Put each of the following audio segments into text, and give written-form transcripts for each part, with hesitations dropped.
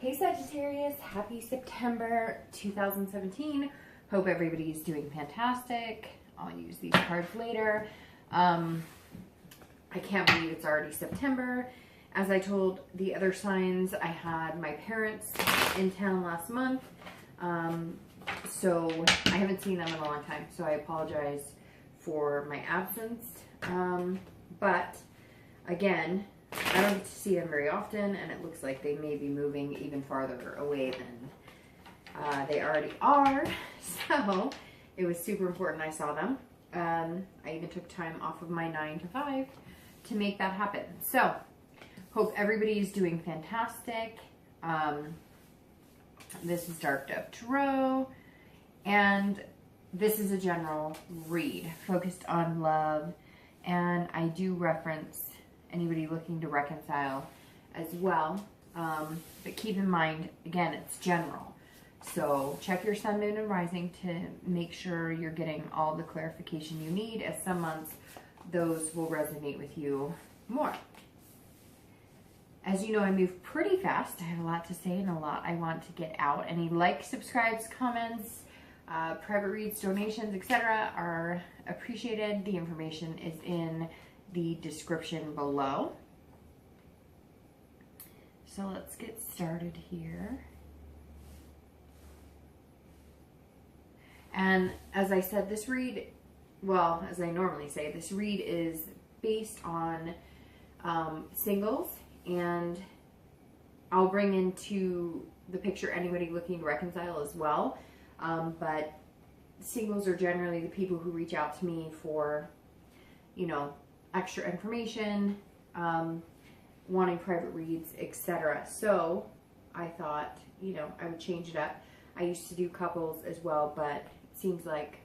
Hey Sagittarius, happy September 2017. Hope everybody's doing fantastic. I'll use these cards later. I can't believe it's already September. As I told the other signs, I had my parents in town last month. So I haven't seen them in a long time. So I apologize for my absence. But again, I don't get to see them very often, and it looks like they may be moving even farther away than they already are. So it was super important I saw them. I even took time off of my 9 to 5 to make that happen. So hope everybody is doing fantastic. This is Dark Dove Tarot, and this is a general read focused on love, and I do reference anybody looking to reconcile as well. But keep in mind, again, it's general. So check your sun, moon, and rising to make sure you're getting all the clarification you need, as some months those will resonate with you more. As you know, I move pretty fast. I have a lot to say and a lot I want to get out. Any likes, subscribes, comments, private reads, donations, etc. are appreciated. The information is in the description below. So let's get started here. And as I said, this read, well, as I normally say, this read is based on singles, and I'll bring into the picture anybody looking to reconcile as well. But singles are generally the people who reach out to me for, you know, extra information, wanting private reads, etc. So I thought, you know, I would change it up. I used to do couples as well, but it seems like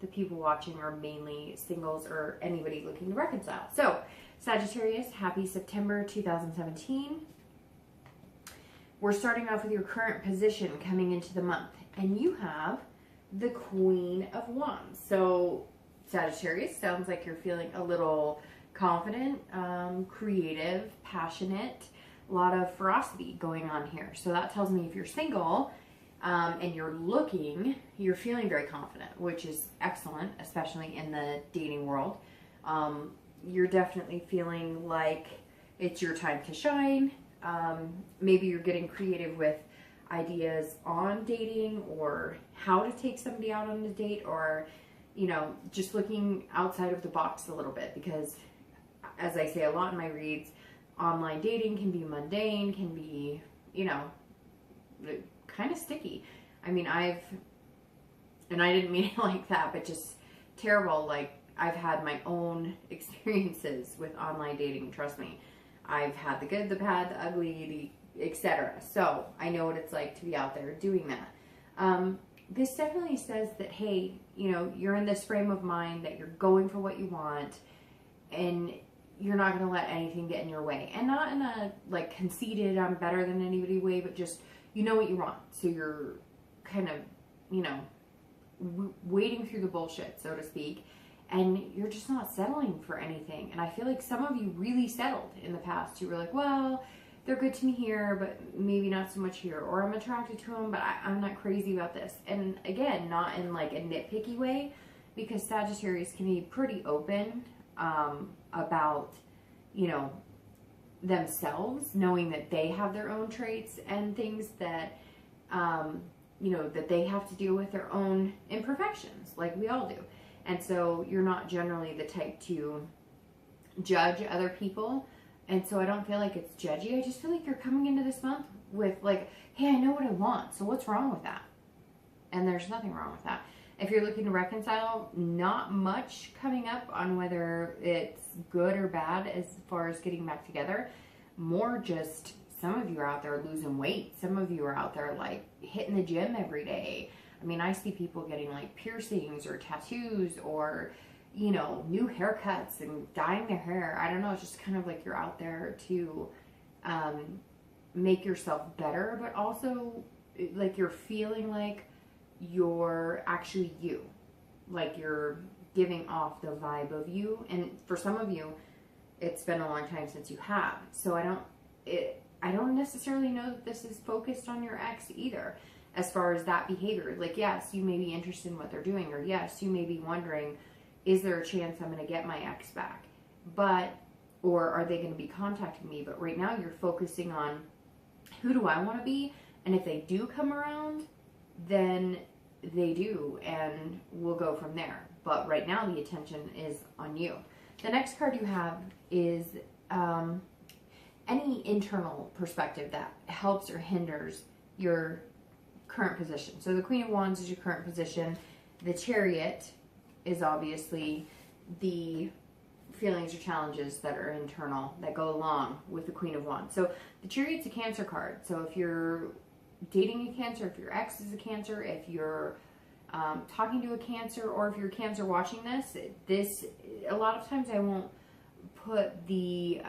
the people watching are mainly singles or anybody looking to reconcile. So Sagittarius, happy September 2017. We're starting off with your current position coming into the month, and you have the Queen of Wands. So Sagittarius, sounds like you're feeling a little confident, creative, passionate, a lot of ferocity going on here. So that tells me if you're single and you're feeling very confident, which is excellent, especially in the dating world. You're definitely feeling like it's your time to shine. Maybe you're getting creative with ideas on dating, or how to take somebody out on a date, or, you know, just looking outside of the box a little bit, because as I say a lot in my reads, online dating can be mundane, can be, you know, kind of sticky. I mean, and I didn't mean it like that, but just terrible. Like, I've had my own experiences with online dating, trust me. I've had the good, the bad, the ugly, the etc. So I know what it's like to be out there doing that. This definitely says that, hey, you know, you're in this frame of mind that you're going for what you want, and you're not going to let anything get in your way. And not in a, like, conceited, I'm better than anybody way, but just, you know what you want. So you're kind of, you know, wading through the bullshit, so to speak, and you're just not settling for anything. And I feel like some of you really settled in the past. You were like, well, they're good to me here, but maybe not so much here. Or I'm attracted to them, but I'm not crazy about this. And again, not in like a nitpicky way, because Sagittarius can be pretty open about, you know, themselves, knowing that they have their own traits and things that, you know, that they have to deal with their own imperfections, like we all do. And so you're not generally the type to judge other people. And so I don't feel like it's judgy. I just feel like you're coming into this month with like, hey, I know what I want, so what's wrong with that? And there's nothing wrong with that. If you're looking to reconcile, not much coming up on whether it's good or bad as far as getting back together. More just, some of you are out there losing weight. Some of you are out there like hitting the gym every day. I mean, I see people getting like piercings or tattoos, or, you know, new haircuts and dyeing their hair. I don't know. It's just kind of like you're out there to make yourself better, but also like you're feeling like you're actually you. Like you're giving off the vibe of you. And for some of you, it's been a long time since you have. So I don't necessarily know that this is focused on your ex either, as far as that behavior. Like, yes, you may be interested in what they're doing, or yes, you may be wondering, is there a chance I'm going to get my ex back? But, or are they going to be contacting me? But right now you're focusing on, who do I want to be? And if they do come around, then they do, and we'll go from there. But right now the attention is on you. The next card you have is any internal perspective that helps or hinders your current position. So the Queen of Wands is your current position. The Chariot is obviously the feelings or challenges that are internal that go along with the Queen of Wands. So the Chariot's a Cancer card. So if you're dating a Cancer, if your ex is a Cancer, if you're talking to a Cancer, or if you're a Cancer watching this, a lot of times I won't put the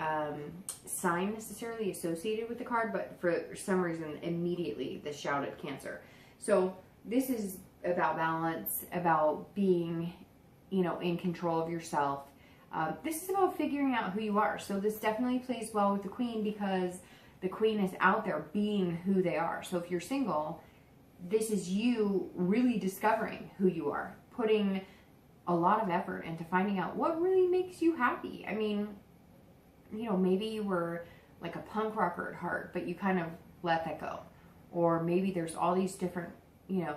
sign necessarily associated with the card, but for some reason immediately the shouted Cancer. So this is about balance, about being, you know, in control of yourself. This is about figuring out who you are. So this definitely plays well with the Queen, because the Queen is out there being who they are. So if you're single, this is you really discovering who you are, putting a lot of effort into finding out what really makes you happy. I mean, you know, maybe you were like a punk rocker at heart, but you kind of let that go. Or maybe there's all these different, you know,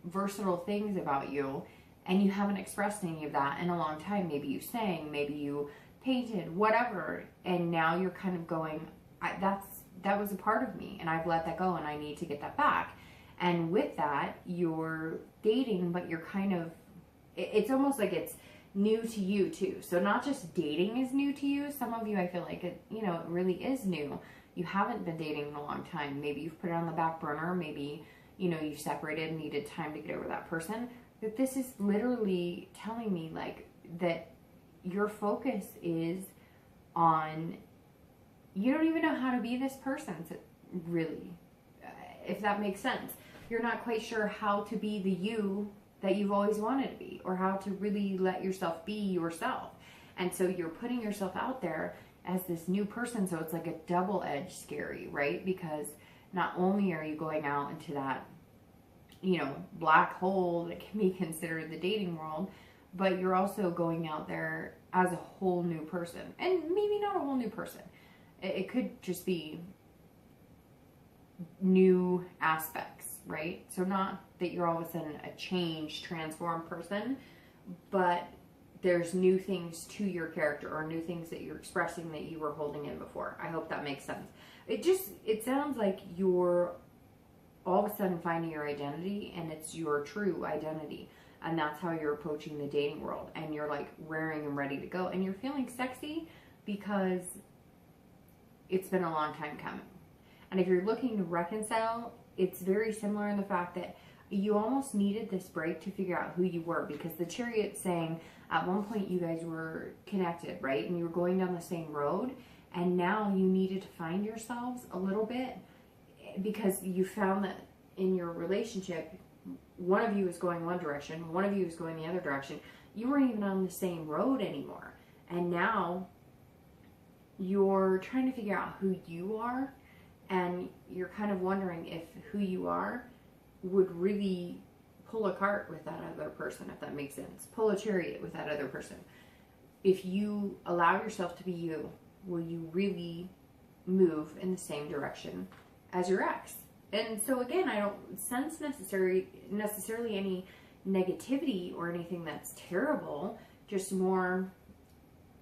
versatile things about you, and you haven't expressed any of that in a long time. Maybe you sang, maybe you painted, whatever, and now you're kind of going, that was a part of me, and I've let that go, and I need to get that back. And with that, you're dating, but you're kind of, it's almost like it's new to you too. So not just dating is new to you. Some of you, I feel like it, you know, it really is new. You haven't been dating in a long time. Maybe you've put it on the back burner. Maybe, you know, you've separated and needed time to get over that person. But this is literally telling me like that your focus is on, you don't even know how to be this person, really, if that makes sense. You're not quite sure how to be the you that you've always wanted to be, or how to really let yourself be yourself. And so you're putting yourself out there as this new person. So it's like a double-edged scary, right? Because not only are you going out into that, you know, black hole that can be considered the dating world, but you're also going out there as a whole new person. And maybe not a whole new person. It could just be new aspects, right? So not that you're all of a sudden a changed, transformed person, but there's new things to your character, or new things that you're expressing that you were holding in before. I hope that makes sense. It sounds like you're all of a sudden finding your identity, and it's your true identity. And that's how you're approaching the dating world. And you're like raring and ready to go. And you're feeling sexy because it's been a long time coming. And if you're looking to reconcile, it's very similar in the fact that you almost needed this break to figure out who you were, because the Chariot's saying at one point you guys were connected, right? And you were going down the same road, and now you needed to find yourselves a little bit, because you found that in your relationship, one of you is going one direction, one of you is going the other direction. You weren't even on the same road anymore. And now you're trying to figure out who you are, and you're kind of wondering if who you are would really pull a cart with that other person, if that makes sense. Pull a chariot with that other person. If you allow yourself to be you, will you really move in the same direction as your ex? And so again, I don't sense necessarily any negativity or anything that's terrible, just more,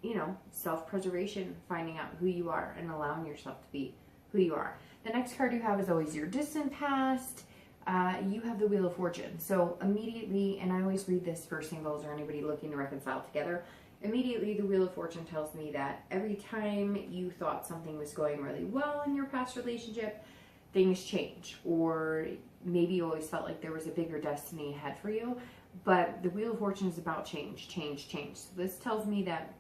you know, self-preservation, finding out who you are and allowing yourself to be who you are. The next card you have is always your distant past. You have the Wheel of Fortune. So immediately, and I always read this for singles or anybody looking to reconcile together, immediately the Wheel of Fortune tells me that every time you thought something was going really well in your past relationship, things change. Or maybe you always felt like there was a bigger destiny ahead for you. But the Wheel of Fortune is about change, change, change. So this tells me that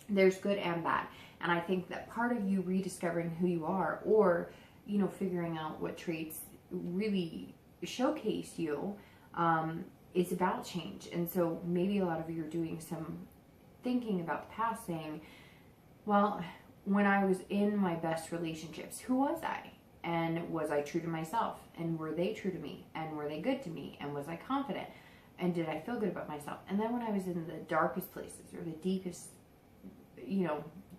there's good and bad. And I think that part of you rediscovering who you are, or, you know, figuring out what traits really showcase you, is about change. And so maybe a lot of you are doing some thinking about the past, saying, well, when I was in my best relationships, who was I? And was I true to myself? And were they true to me? And were they good to me? And was I confident? And did I feel good about myself? And then when I was in the darkest places, or the deepest,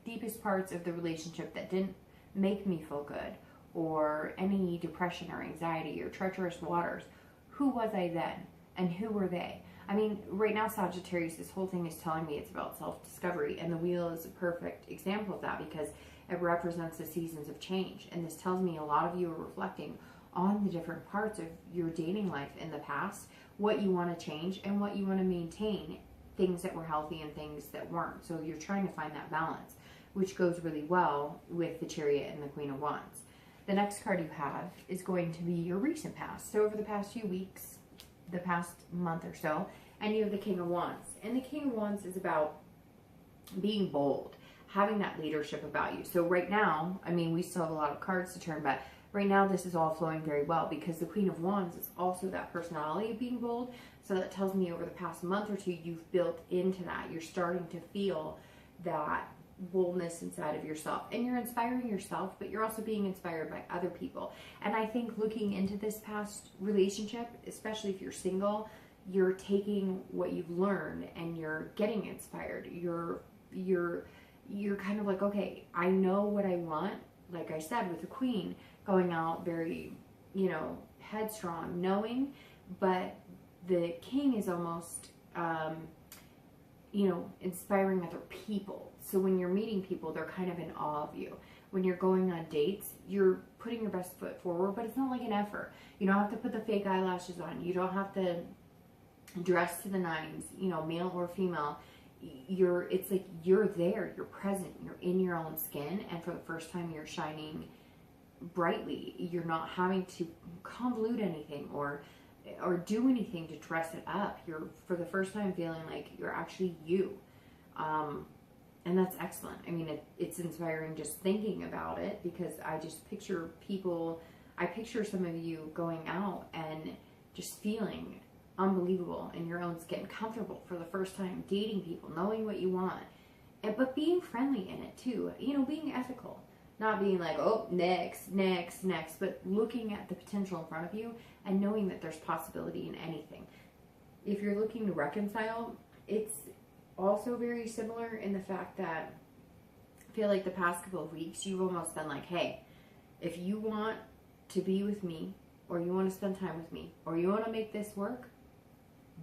deepest parts of the relationship that didn't make me feel good, or any depression or anxiety or treacherous waters, who was I then? And who were they? I mean, right now, Sagittarius, this whole thing is telling me it's about self-discovery, and the wheel is a perfect example of that because it represents the seasons of change. And this tells me a lot of you are reflecting on the different parts of your dating life in the past, what you want to change and what you want to maintain, things that were healthy and things that weren't. So you're trying to find that balance, which goes really well with the Chariot and the Queen of Wands. The next card you have is going to be your recent past. So over the past few weeks, the past month or so, and you have the King of Wands. And the King of Wands is about being bold, having that leadership about you. So right now, I mean, we still have a lot of cards to turn, but right now this is all flowing very well because the Queen of Wands is also that personality of being bold. So that tells me over the past month or two, you've built into that. You're starting to feel that boldness inside of yourself, and you're inspiring yourself, but you're also being inspired by other people. And I think looking into this past relationship, especially if you're single, you're taking what you've learned and you're getting inspired. You're kind of like, okay, I know what I want. Like I said, with the Queen, going out very, headstrong, knowing, but the King is almost, inspiring other people. So when you're meeting people, they're kind of in awe of you. When you're going on dates, you're putting your best foot forward, but it's not like an effort. You don't have to put the fake eyelashes on. You don't have to dress to the nines, male or female. It's like you're there, you're present, you're in your own skin, and for the first time you're shining brightly. You're not having to convolute anything or do anything to dress it up. You're for the first time feeling like you're actually you. And that's excellent. I mean, it's inspiring just thinking about it because I just picture I picture some of you going out and just feeling unbelievable in your own skin, comfortable for the first time, dating people, knowing what you want, but being friendly in it too, being ethical, not being like, oh, next, but looking at the potential in front of you and knowing that there's possibility in anything. If you're looking to reconcile, it's also very similar in the fact that I feel like the past couple of weeks you've almost been like, hey, if you want to be with me, or you want to spend time with me, or you want to make this work,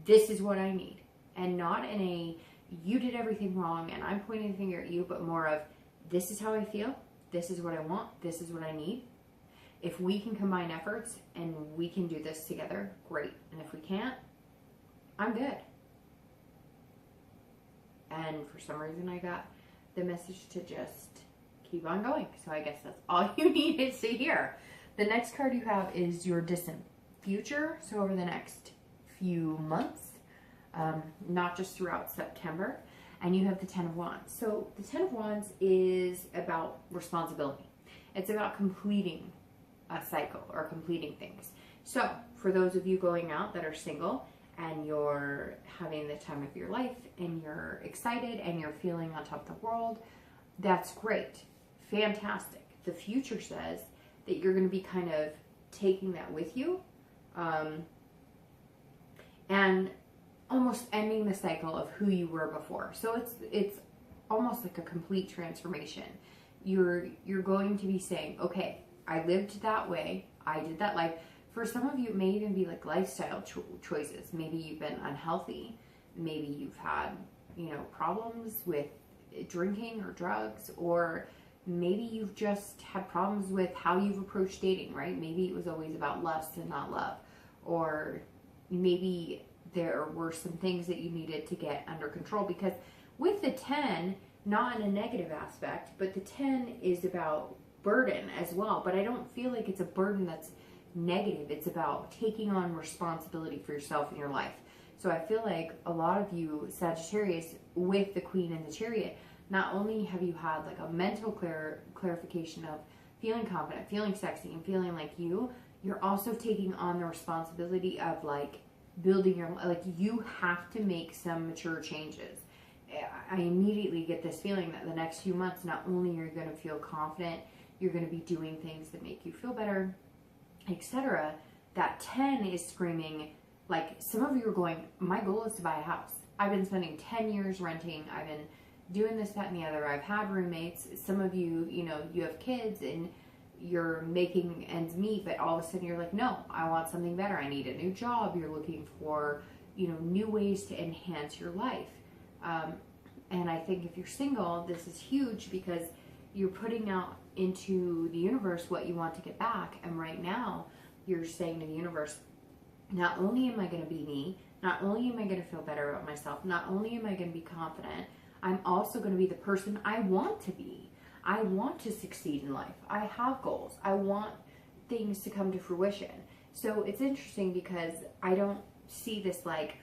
this is what I need. And not in a you did everything wrong and I'm pointing the finger at you, but more of this is how I feel, this is what I want, this is what I need. If we can combine efforts and we can do this together, great. And if we can't, I'm good. And for some reason I got the message to just keep on going. So I guess that's all you needed to hear. The next card you have is your distant future. So over the next few months, not just throughout September. And you have the Ten of Wands. So the Ten of Wands is about responsibility. It's about completing a cycle or completing things. So for those of you going out that are single and you're having the time of your life and you're excited and you're feeling on top of the world, that's great. Fantastic. The future says that you're going to be kind of taking that with you and almost ending the cycle of who you were before. So it's almost like a complete transformation. You're going to be saying, okay, I lived that way. I did that life. For some of you, it may even be like lifestyle choices. Maybe you've been unhealthy. Maybe you've had, problems with drinking or drugs, or maybe you've just had problems with how you've approached dating, right? Maybe it was always about lust and not love. Or maybe there were some things that you needed to get under control, because with the 10, not in a negative aspect, but the 10 is about burden as well. But I don't feel like it's a burden that's negative. It's about taking on responsibility for yourself in your life. So I feel like a lot of you Sagittarius with the Queen and the Chariot, not only have you had like a mental clarification of feeling confident, feeling sexy, and feeling like you're also taking on the responsibility of like building your, like you have to make some mature changes. I immediately get this feeling that the next few months, not only are you going to feel confident, you're going to be doing things that make you feel better, etc. That 10 is screaming, like, some of you are going, my goal is to buy a house. I've been spending 10 years renting. I've been doing this, that, and the other. I've had roommates. Some of you, you know, you have kids and you're making ends meet, but all of a sudden you're like, no, I want something better. I need a new job. You're looking for, you know, new ways to enhance your life. And I think if you're single, this is huge because you're putting out into the universe what you want to get back. And right now you're saying to the universe, not only am I going to be me, not only am I going to feel better about myself, not only am I going to be confident, I'm also going to be the person I want to be. I want to succeed in life. I have goals. I want things to come to fruition. So it's interesting because I don't see this like,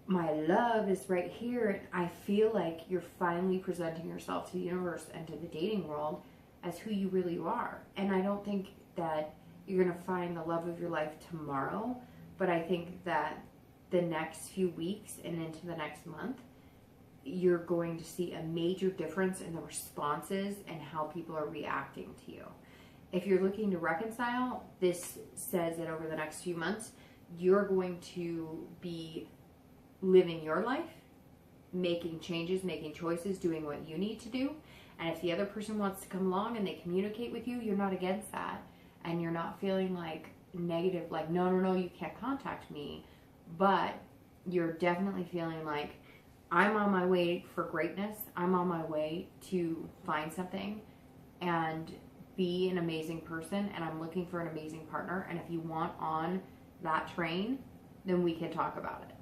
my love is right here. I feel like you're finally presenting yourself to the universe and to the dating world as who you really are. And I don't think that you're going to find the love of your life tomorrow, but I think that the next few weeks and into the next month, you're going to see a major difference in the responses and how people are reacting to you. If you're looking to reconcile, this says that over the next few months, you're going to be living your life, making changes, making choices, doing what you need to do. And if the other person wants to come along and they communicate with you, you're not against that. And you're not feeling like negative, like, no, you can't contact me. But you're definitely feeling like, I'm on my way for greatness. I'm on my way to find something and be an amazing person. And I'm looking for an amazing partner. And if you want on that train, then we can talk about it.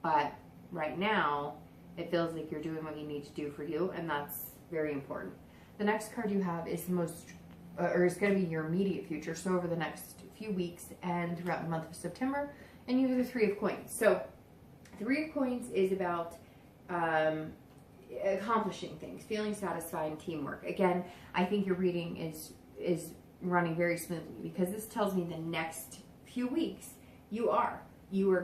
But right now, it feels like you're doing what you need to do for you. And that's very important. The next card you have is the most, or is going to be your immediate future. So over the next few weeks and throughout the month of September. And you have the Three of Coins. So Three of Coins is about accomplishing things, feeling satisfied, and teamwork. Again, I think your reading is running very smoothly because this tells me the next few weeks you are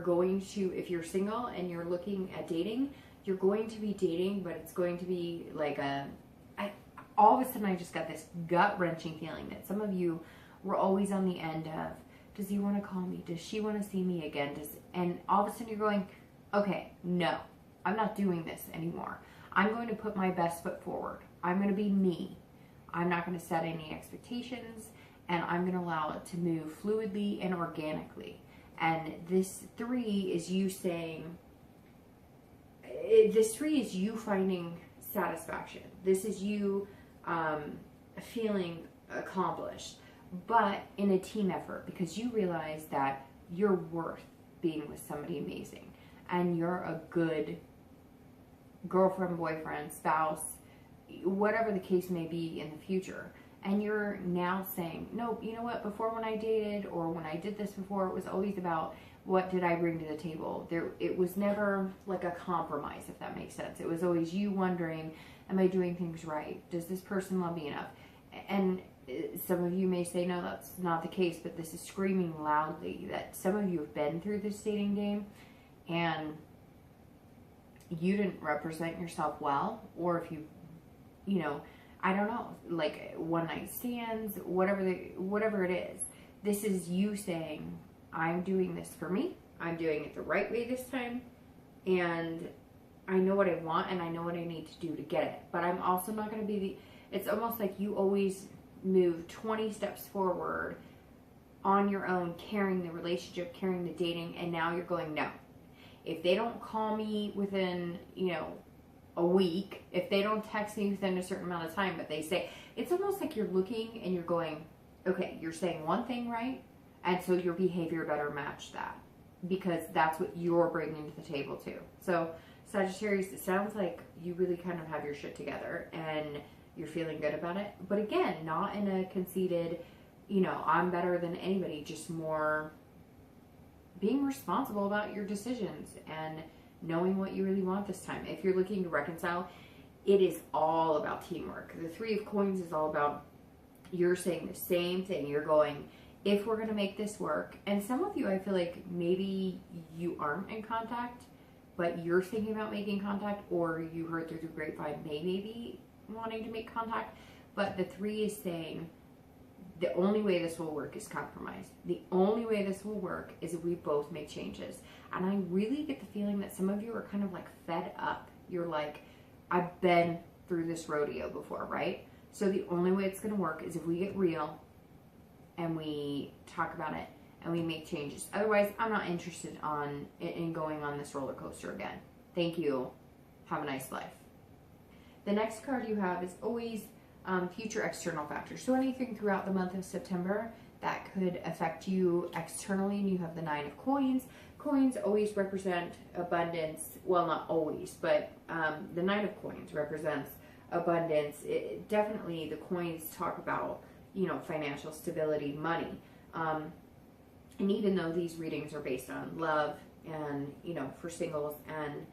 going to, if you're single and you're looking at dating, you're going to be dating, but it's going to be like all of a sudden I just got this gut-wrenching feeling that some of you were always on the end of, does he want to call me? Does she want to see me again? And all of a sudden you're going, okay, no, I'm not doing this anymore. I'm going to put my best foot forward. I'm going to be me. I'm not going to set any expectations, and I'm going to allow it to move fluidly and organically. And this 3 is you saying, this 3 is you finding satisfaction. This is you feeling accomplished, but in a team effort, because you realize that you're worth being with somebody amazing and you're a good girlfriend, boyfriend, spouse, whatever the case may be in the future. And you're now saying, no, you know what, before when I dated or when I did this before, it was always about what did I bring to the table. It was never like a compromise, if that makes sense. It was always you wondering, am I doing things right? Does this person love me enough? And some of you may say, no, that's not the case, but this is screaming loudly that some of you have been through this dating game and you didn't represent yourself well, or if you know, I don't know, like one night stands, whatever it is. This is you saying, I'm doing this for me. I'm doing it the right way this time. And I know what I want and I know what I need to do to get it. But I'm also not going to be it's almost like you always move 20 steps forward on your own, carrying the relationship, carrying the dating. And now you're going, no. If they don't call me within, a week, if they don't text me within a certain amount of time, but they say, it's almost like you're looking and you're going, okay, you're saying one thing right, and so your behavior better match that, because that's what you're bringing to the table too. So Sagittarius, it sounds like you really kind of have your shit together and you're feeling good about it, but again, not in a conceited, I'm better than anybody, just more being responsible about your decisions and knowing what you really want this time. If you're looking to reconcile, it is all about teamwork. The Three of Coins is all about, you're saying the same thing. You're going, if we're going to make this work, and some of you, I feel like maybe you aren't in contact but you're thinking about making contact, or you heard through the grapevine they may be wanting to make contact. But the 3 is saying the only way this will work is compromise. The only way this will work is if we both make changes. And I really get the feeling that some of you are kind of like fed up. You're like, I've been through this rodeo before, right? So the only way it's going to work is if we get real and we talk about it and we make changes. Otherwise, I'm not interested in going on this roller coaster again. Thank you. Have a nice life. The next card you have is always future external factors. So anything throughout the month of September that could affect you externally, and you have the 9 of coins. Coins always represent abundance. Well, not always, but the 9 of coins represents abundance. Definitely the coins talk about, you know, financial stability, money. And even though these readings are based on love and, you know, for singles and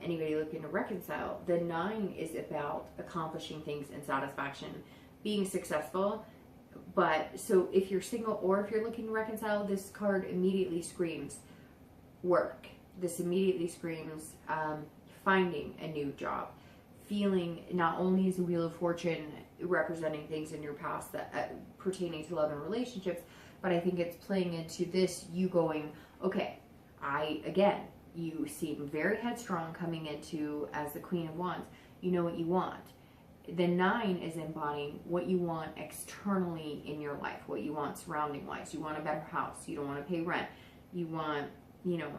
anybody looking to reconcile, the 9 is about accomplishing things and satisfaction, being successful. But so if you're single or if you're looking to reconcile, this card immediately screams work. This immediately screams finding a new job, feeling not only is the Wheel of Fortune representing things in your past that pertaining to love and relationships, but I think it's playing into this, you going, okay, you seem very headstrong coming into as the Queen of Wands. You know what you want. The 9 is embodying what you want externally in your life, what you want surrounding wise. You want a better house. You don't want to pay rent. You want, you know,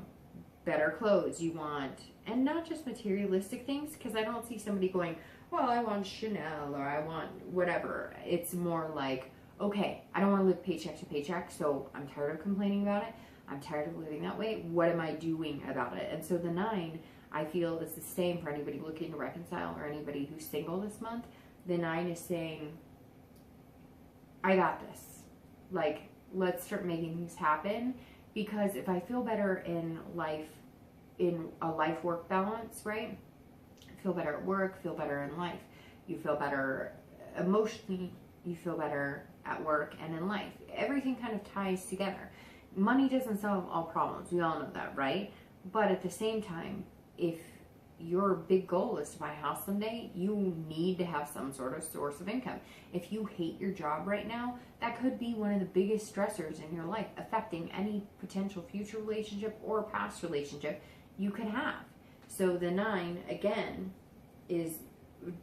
better clothes. You want, and not just materialistic things, because I don't see somebody going, well, I want Chanel or I want whatever. It's more like, okay, I don't want to live paycheck to paycheck, so I'm tired of complaining about it. I'm tired of living that way. What am I doing about it? And so the 9, I feel, is the same for anybody looking to reconcile or anybody who's single this month. The 9 is saying, I got this. Like, let's start making things happen. Because if I feel better in life, in a life-work balance, right? Feel better at work, feel better in life. You feel better emotionally, you feel better at work and in life. Everything kind of ties together. Money doesn't solve all problems. We all know that, right? But at the same time, if your big goal is to buy a house someday, you need to have some sort of source of income. If you hate your job right now, that could be one of the biggest stressors in your life, affecting any potential future relationship or past relationship you could have. So the 9, again, is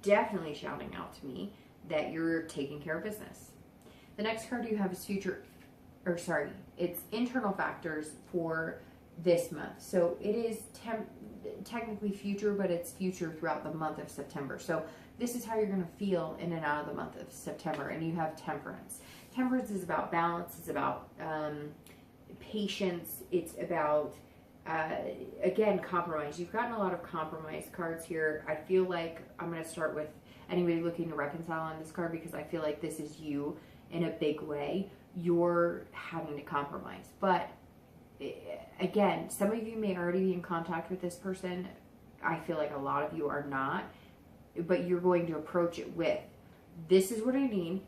definitely shouting out to me that you're taking care of business. The next card you have is it's internal factors for this month. So it is technically future, but it's future throughout the month of September. So this is how you're going to feel in and out of the month of September. And you have temperance. Temperance is about balance. It's about patience. It's about, again, compromise. You've gotten a lot of compromise cards here. I feel like I'm going to start with anybody looking to reconcile on this card, because I feel like this is you in a big way. You're having to compromise. But again, some of you may already be in contact with this person. I feel like a lot of you are not. But you're going to approach it with, this is what I need.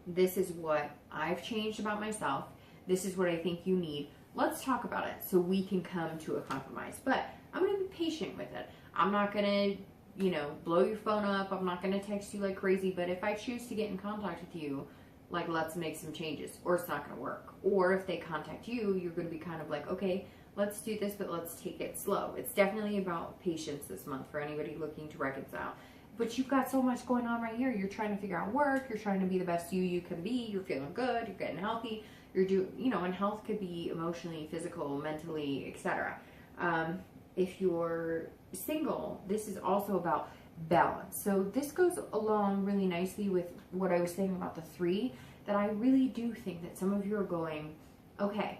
This is what I've changed about myself. This is what I think you need. Let's talk about it so we can come to a compromise. But I'm going to be patient with it. I'm not going to, blow your phone up. I'm not going to text you like crazy. But if I choose to get in contact with you, like, let's make some changes, or it's not going to work. Or if they contact you, you're going to be kind of like, okay, let's do this, but let's take it slow. It's definitely about patience this month for anybody looking to reconcile. But you've got so much going on right here. You're trying to figure out work. You're trying to be the best you can be. You're feeling good. You're getting healthy. And health could be emotionally, physical, mentally, etc. If you're single, this is also about balance. So this goes along really nicely with what I was saying about the 3, that I really do think that some of you are going, okay,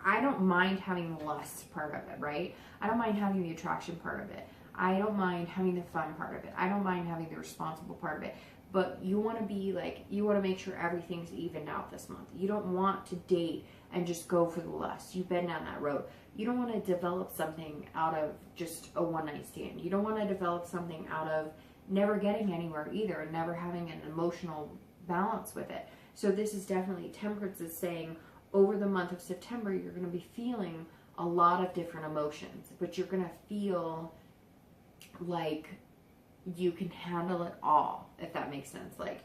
I don't mind having the lust part of it, right? I don't mind having the attraction part of it. I don't mind having the fun part of it. I don't mind having the responsible part of it. But you want to be like, you want to make sure everything's evened out this month. You don't want to date and just go for the lust. You've been down that road. You don't want to develop something out of just a one-night stand. You don't want to develop something out of never getting anywhere either, and never having an emotional balance with it. So this is definitely, temperance is saying, over the month of September, you're going to be feeling a lot of different emotions, but you're going to feel like you can handle it all, if that makes sense. Like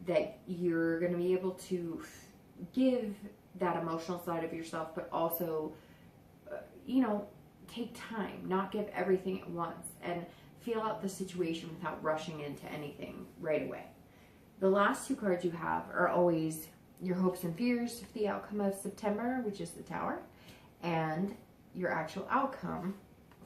that you're going to be able to give that emotional side of yourself, but also, you know, take time, not give everything at once, and feel out the situation without rushing into anything right away. The last two cards you have are always your hopes and fears for the outcome of September, which is the Tower, and your actual outcome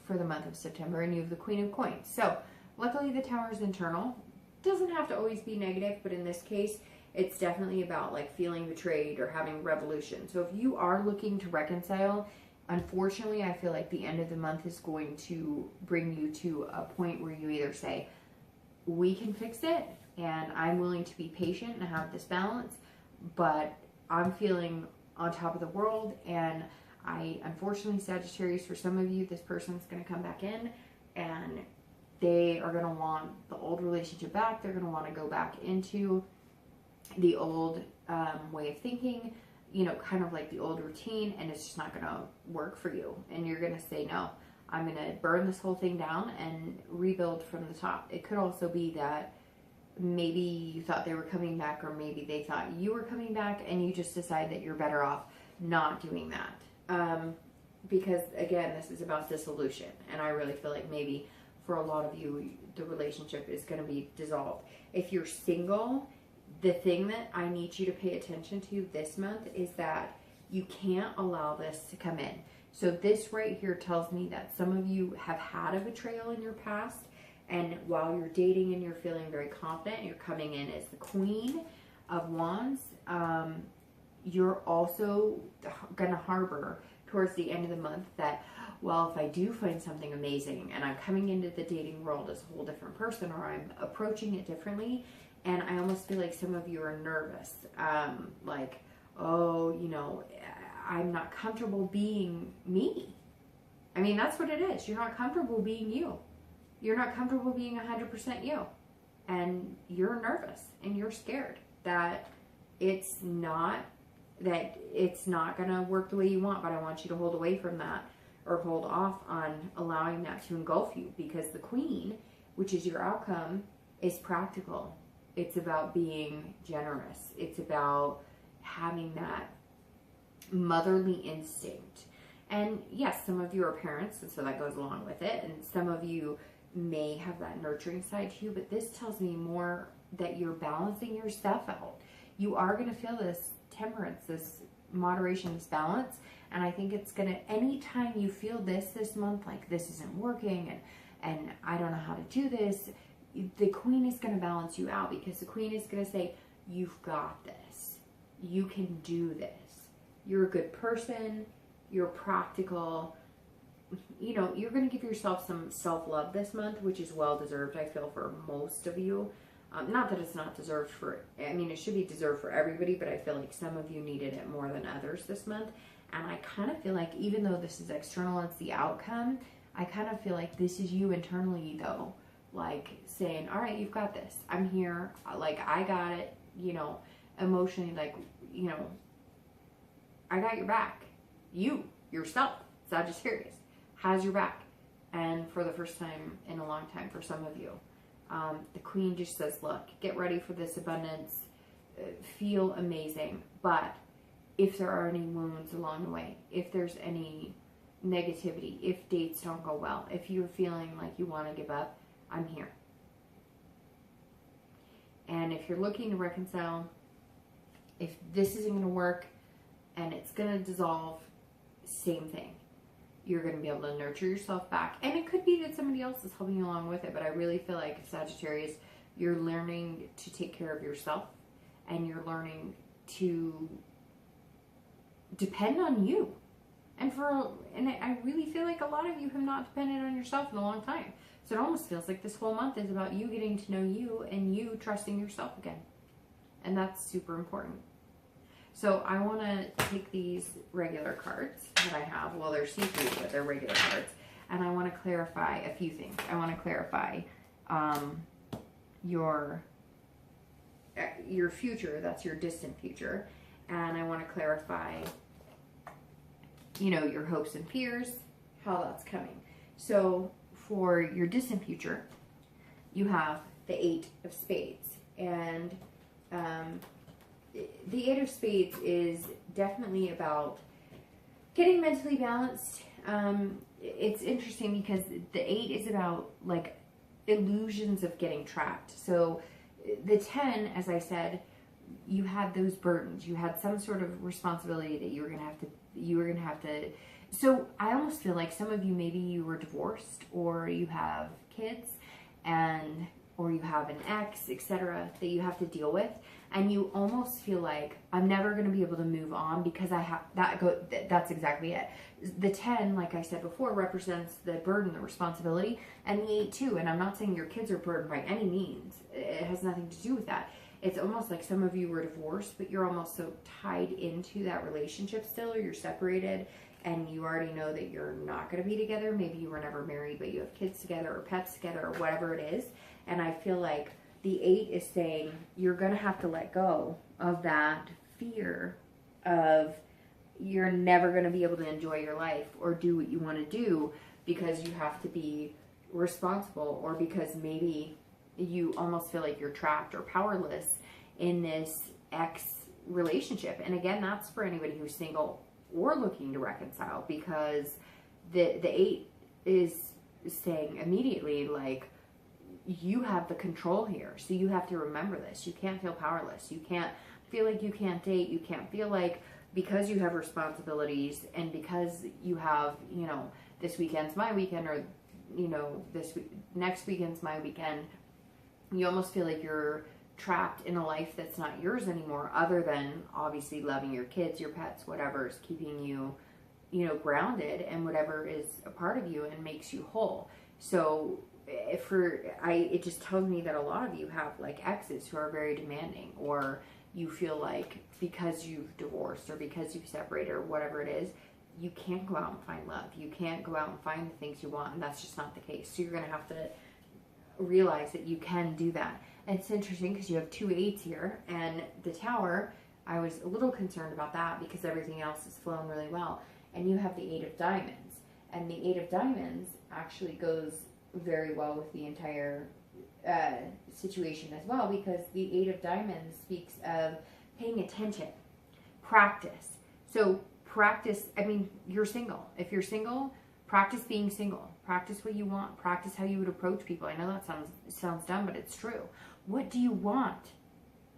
for the month of September, and you have the Queen of Coins. So luckily the Tower is internal. Doesn't have to always be negative, but in this case it's definitely about like feeling betrayed or having revolution. So if you are looking to reconcile, unfortunately I feel like the end of the month is going to bring you to a point where you either say, we can fix it and I'm willing to be patient and have this balance, but I'm feeling on top of the world, and unfortunately, Sagittarius, for some of you, this person's going to come back in and they are going to want the old relationship back. They're going to want to go back into the old way of thinking, you know, kind of like the old routine, and it's just not going to work for you. And you're going to say, no, I'm going to burn this whole thing down and rebuild from the top. It could also be that maybe you thought they were coming back, or maybe they thought you were coming back, and you just decide that you're better off not doing that. Because again, this is about dissolution, and I really feel like maybe for a lot of you, the relationship is going to be dissolved. If you're single, the thing that I need you to pay attention to this month is that you can't allow this to come in. So this right here tells me that some of you have had a betrayal in your past, and while you're dating and you're feeling very confident, you're coming in as the Queen of Wands, you're also going to harbor towards the end of the month that, well, if I do find something amazing and I'm coming into the dating world as a whole different person, or I'm approaching it differently, and I almost feel like some of you are nervous, like, oh, you know, I'm not comfortable being me. I mean, that's what it is. You're not comfortable being you. You're not comfortable being 100% you. And you're nervous and you're scared that it's not going to work the way you want, but I want you to hold away from that, or hold off on allowing that to engulf you, because the Queen, which is your outcome, is practical. It's about being generous. It's about having that motherly instinct. And yes, some of you are parents, and so that goes along with it, and some of you may have that nurturing side to you, but this tells me more that you're balancing your stuff out. You are going to feel this temperance, this moderation, this balance, and I think it's going to, anytime you feel this month, like this isn't working and I don't know how to do this, the Queen is going to balance you out, because the Queen is going to say, you've got this. You can do this. You're a good person. You're practical. You know, you're going to give yourself some self-love this month, which is well-deserved, I feel, for most of you. Not that it's not deserved for, I mean, it should be deserved for everybody, but I feel like some of you needed it more than others this month. And I kind of feel like, even though this is external, it's the outcome, I kind of feel like this is you internally, though. Like saying, all right, you've got this. I'm here. Like, I got it, you know, emotionally, like, you know, I got your back. You, yourself, Sagittarius, has your back. And for the first time in a long time for some of you, the Queen just says, look, get ready for this abundance, feel amazing. But if there are any wounds along the way, if there's any negativity, if dates don't go well, if you're feeling like you want to give up, I'm here. And if you're looking to reconcile, if this isn't going to work and it's going to dissolve, same thing. You're going to be able to nurture yourself back. And it could be that somebody else is helping you along with it, but I really feel like, Sagittarius, you're learning to take care of yourself, and you're learning to depend on you. And I really feel like a lot of you have not depended on yourself in a long time. So it almost feels like this whole month is about you getting to know you and you trusting yourself again. And that's super important. So I want to take these regular cards that I have. Well, they're see-through, but they're regular cards. And I want to clarify a few things. I want to clarify your future. That's your distant future. And I want to clarify you know, your hopes and fears, how that's coming. So for your distant future, you have the 8 of Spades. And the 8 of Spades is definitely about getting mentally balanced. It's interesting because the 8 is about like illusions of getting trapped. So the 10, as I said, you had those burdens. You had some sort of responsibility that you were going to have to. So I almost feel like some of you, maybe you were divorced, or you have kids, or you have an ex, etc., that you have to deal with, and you almost feel like, I'm never going to be able to move on because I have that. That's exactly it. The 10, like I said before, represents the burden, the responsibility, and the 8 too. And I'm not saying your kids are burdened by any means. It has nothing to do with that. It's almost like some of you were divorced, but you're almost so tied into that relationship still, or you're separated, and you already know that you're not going to be together. Maybe you were never married, but you have kids together or pets together or whatever it is. And I feel like the 8 is saying you're going to have to let go of that fear of you're never going to be able to enjoy your life or do what you want to do because you have to be responsible, or because maybe you almost feel like you're trapped or powerless in this ex relationship. And again, that's for anybody who's single or looking to reconcile, because the 8 is saying immediately, like, you have the control here. So you have to remember this. You can't feel powerless. You can't feel like you can't date. You can't feel like, because you have responsibilities and because you have, you know, this weekend's my weekend, or, you know, next weekend's my weekend, you almost feel like you're trapped in a life that's not yours anymore, other than obviously loving your kids, your pets, whatever is keeping you, you know, grounded, and whatever is a part of you and makes you whole. So it just tells me that a lot of you have like exes who are very demanding, or you feel like because you've divorced or because you've separated or whatever it is, you can't go out and find love. You can't go out and find the things you want, and that's just not the case. So you're going to have to realize that you can do that. And it's interesting because you have 2 8s here, and the Tower, I was a little concerned about that because everything else is flowing really well. And you have the 8 of Diamonds, and the 8 of Diamonds actually goes very well with the entire situation as well, because the 8 of Diamonds speaks of paying attention, practice. So practice, I mean, you're single. If you're single, practice being single. Practice what you want. Practice how you would approach people. I know that sounds dumb, but it's true. What do you want?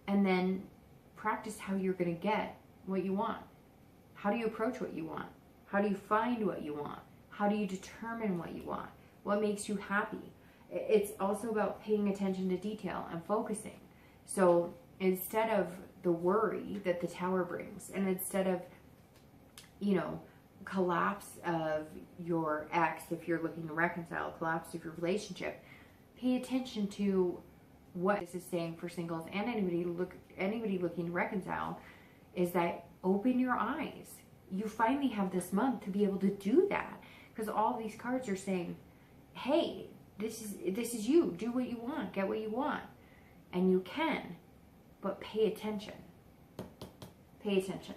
And then practice how you're going to get what you want. How do you approach what you want? How do you find what you want? How do you determine what you want? What makes you happy? It's also about paying attention to detail and focusing. So instead of the worry that the Tower brings, and instead of, you know, collapse of your ex, if you're looking to reconcile, collapse of your relationship, pay attention to what this is saying for singles and anybody looking to reconcile, is that open your eyes. You finally have this month to be able to do that, because all these cards are saying, hey, this is you. Do what you want. Get what you want. And you can, but pay attention. Pay attention.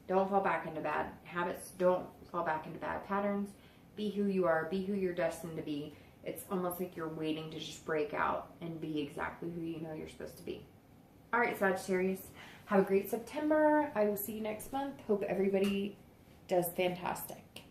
Don't fall back into bad habits. Don't fall back into bad patterns. Be who you are. Be who you're destined to be. It's almost like you're waiting to just break out and be exactly who you know you're supposed to be. All right, Sagittarius. Have a great September. I will see you next month. Hope everybody does fantastic.